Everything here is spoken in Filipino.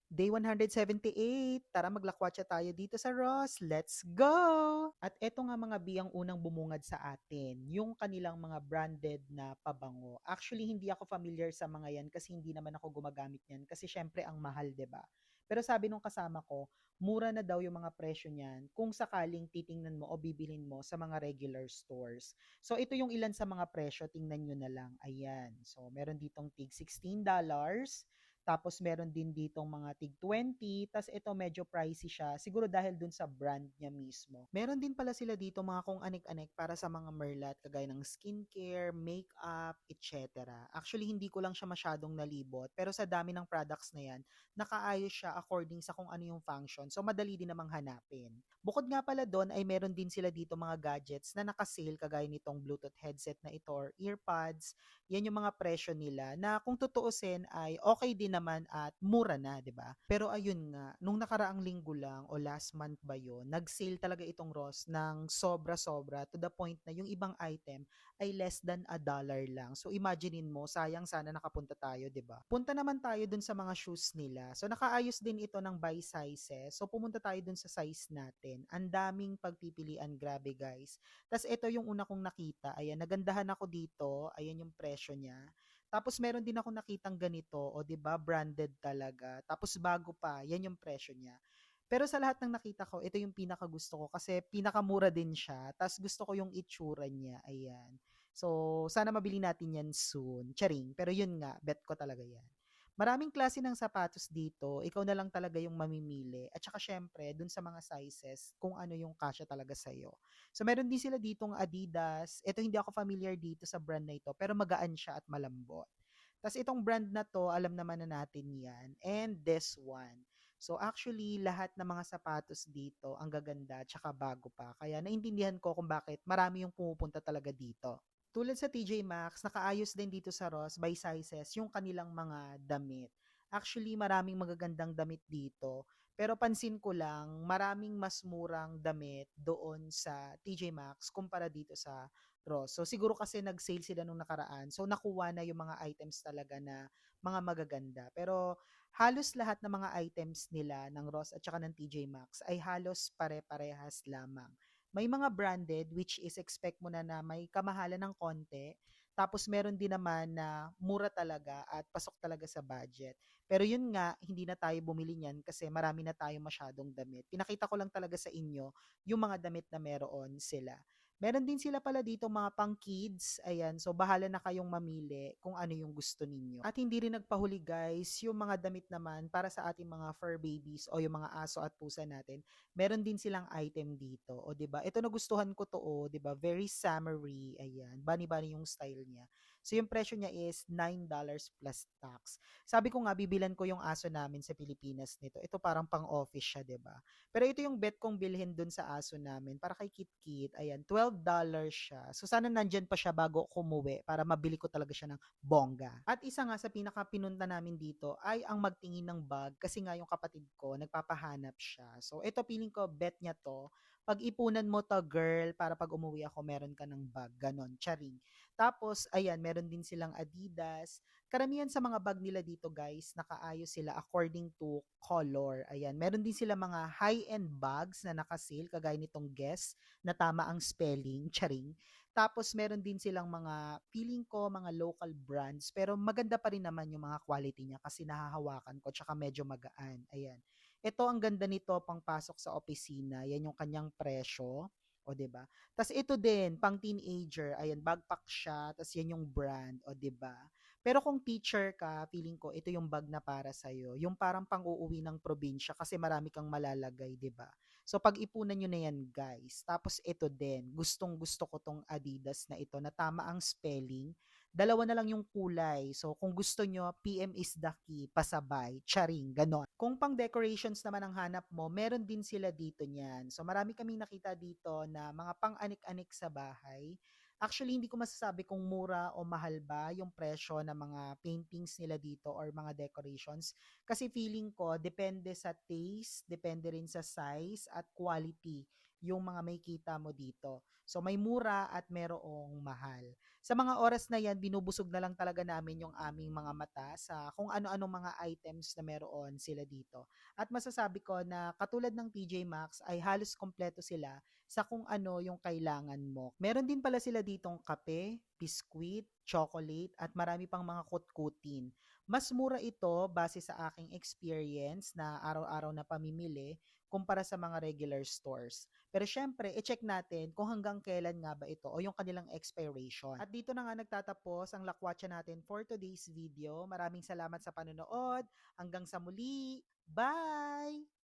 Day 178, tara maglakwatsa tayo dito sa Ross. Let's go! At eto nga mga biyang unang bumungad sa atin, yung kanilang mga branded na pabango. Actually, hindi ako familiar sa mga yan kasi hindi naman ako gumagamit yan kasi syempre ang mahal, 'di ba? Pero sabi nung kasama ko, mura na daw yung mga presyo niyan kung sakaling titingnan mo o bibilin mo sa mga regular stores. So ito yung ilan sa mga presyo, tingnan nyo na lang. Ayan. So meron ditong tig $16. Tapos meron din ditong mga tig 20, tas ito medyo pricey siya, siguro dahil dun sa brand niya mismo. Meron din pala sila dito mga kung anik-anik para sa mga merlat kagaya ng skincare, makeup, etc. Actually hindi ko lang siya masyadong nalibot, pero sa dami ng products na yan, nakaayos siya according sa kung ano yung function. So madali din namang hanapin. Bukod nga pala doon ay meron din sila dito mga gadgets na naka-sale kagaya nitong Bluetooth headset na ito or earpods. Yan yung mga presyo nila na kung tutuusin ay okay din naman at mura na, 'di ba? Pero ayun nga, nung nakaraang linggo lang o last month ba 'yon, nag-sale talaga itong Ross ng sobra-sobra to the point na yung ibang item ay less than $1 lang. So imaginein mo, sayang sana nakapunta tayo, 'di ba? Punta naman tayo dun sa mga shoes nila. So nakaayos din ito ng by sizes. So pumunta tayo dun sa size natin. Ang daming pagpipilian, grabe guys. Tas ito yung una kong nakita. Ayan, nagandahan ako dito. Ayan yung presyo niya. Tapos meron din ako nakitang ganito, o 'di ba, branded talaga. Tapos bago pa, yan yung presyo niya. Pero sa lahat ng nakita ko, ito yung pinakagusto ko kasi pinakamura din siya. Tapos gusto ko yung itsura niya. Ayan. So, sana mabili natin yan soon. Charing. Pero yun nga, bet ko talaga yan. Maraming klase ng sapatos dito. Ikaw na lang talaga yung mamimili. At saka syempre, dun sa mga sizes, kung ano yung kasya talaga sa'yo. So meron din sila ditong Adidas. Ito hindi ako familiar dito sa brand na ito, pero magaan siya at malambot. Tapos itong brand na to, alam naman na natin yan. And this one. So actually, lahat ng mga sapatos dito, ang gaganda, tsaka bago pa. Kaya naintindihan ko kung bakit marami yung pumupunta talaga dito. Tulad sa TJ Maxx, nakaayos din dito sa Ross by sizes yung kanilang mga damit. Actually, maraming magagandang damit dito. Pero pansin ko lang, maraming mas murang damit doon sa TJ Maxx kumpara dito sa Ross. So siguro kasi nag-sale sila nung nakaraan. So nakuha na yung mga items talaga na mga magaganda. Pero halos lahat ng mga items nila ng Ross at saka ng TJ Maxx ay halos pare-parehas lamang. May mga branded which is expect mo na may kamahalan ng konti. Tapos meron din naman na mura talaga at pasok talaga sa budget. Pero yun nga, hindi na tayo bumili niyan kasi marami na tayo masyadong damit. Pinakita ko lang talaga sa inyo yung mga damit na meron sila. Meron din sila pala dito mga pang kids. Ayan, so bahala na kayong mamili kung ano yung gusto ninyo. At hindi rin nagpahuli guys, yung mga damit naman para sa ating mga fur babies o yung mga aso at pusa natin, meron din silang item dito. O 'di ba? Ito nagustuhan ko to, 'di ba? Very summery. Ayan, bunny-bunny yung style niya. So yung presyo niya is $9 plus tax. Sabi ko nga bibilan ko yung aso namin sa Pilipinas nito. Ito parang pang-office siya, 'di ba? Pero ito yung bet kong bilhin dun sa aso namin para kay Kit Kit. Ayan, $12 siya. So sana nandyan pa siya bago ako umuwi para mabili ko talaga siya ng bongga. At isa nga sa pinaka pinunta namin dito ay ang magtingin ng bag kasi nga yung kapatid ko nagpapahanap siya. So ito feeling ko bet niya to. Pag-ipunan mo to girl para pag umuwi ako meron ka ng bag. Ganon, charing. Tapos ayan, meron din silang Adidas. Karamihan sa mga bag nila dito guys, nakaayos sila according to color. Ayan, meron din sila mga high-end bags na naka-sale kagaya nitong Guess na tama ang spelling, charing. Tapos meron din silang mga feeling ko mga local brands pero maganda pa rin naman yung mga quality niya kasi nahahawakan ko tsaka medyo magaan. Ayan. Ito ang ganda nito pang pasok sa opisina. Yan yung kanyang presyo. O, 'di ba? Tas ito din, pang teenager, ayan, backpack siya, tas yan yung brand, o, 'di ba? Pero kung teacher ka, feeling ko ito yung bag na para sa yung parang pang-uuwi ng probinsya kasi marami kang malalagay, 'di ba? So pag-ipunan niyo na yan, guys. Tapos ito din, gustong-gusto ko tong Adidas na ito na tama ang spelling. Dalawa na lang yung kulay. So kung gusto nyo, PM is the key, pasabay, charing, ganon. Kung pang decorations naman ang hanap mo, meron din sila dito niyan. So marami kaming nakita dito na mga pang-anik-anik sa bahay. Actually, hindi ko masasabi kung mura o mahal ba yung presyo ng mga paintings nila dito or mga decorations. Kasi feeling ko, depende sa taste, depende rin sa size at quality yung mga may kita mo dito. So may mura at merong mahal. Sa mga oras na yan, binubusog na lang talaga namin yung aming mga mata sa kung ano-ano mga items na meron sila dito. At masasabi ko na katulad ng TJ Maxx ay halos kompleto sila sa kung ano yung kailangan mo. Meron din pala sila ditong kape, biskwit, chocolate, at marami pang mga kutkutin. Mas mura ito base sa aking experience na araw-araw na pamimili kumpara sa mga regular stores. Pero syempre, i-check natin kung hanggang kailan nga ba ito o yung kanilang expiration. At dito na nga nagtatapos ang lakwatsa natin for today's video. Maraming salamat sa panonood. Hanggang sa muli. Bye!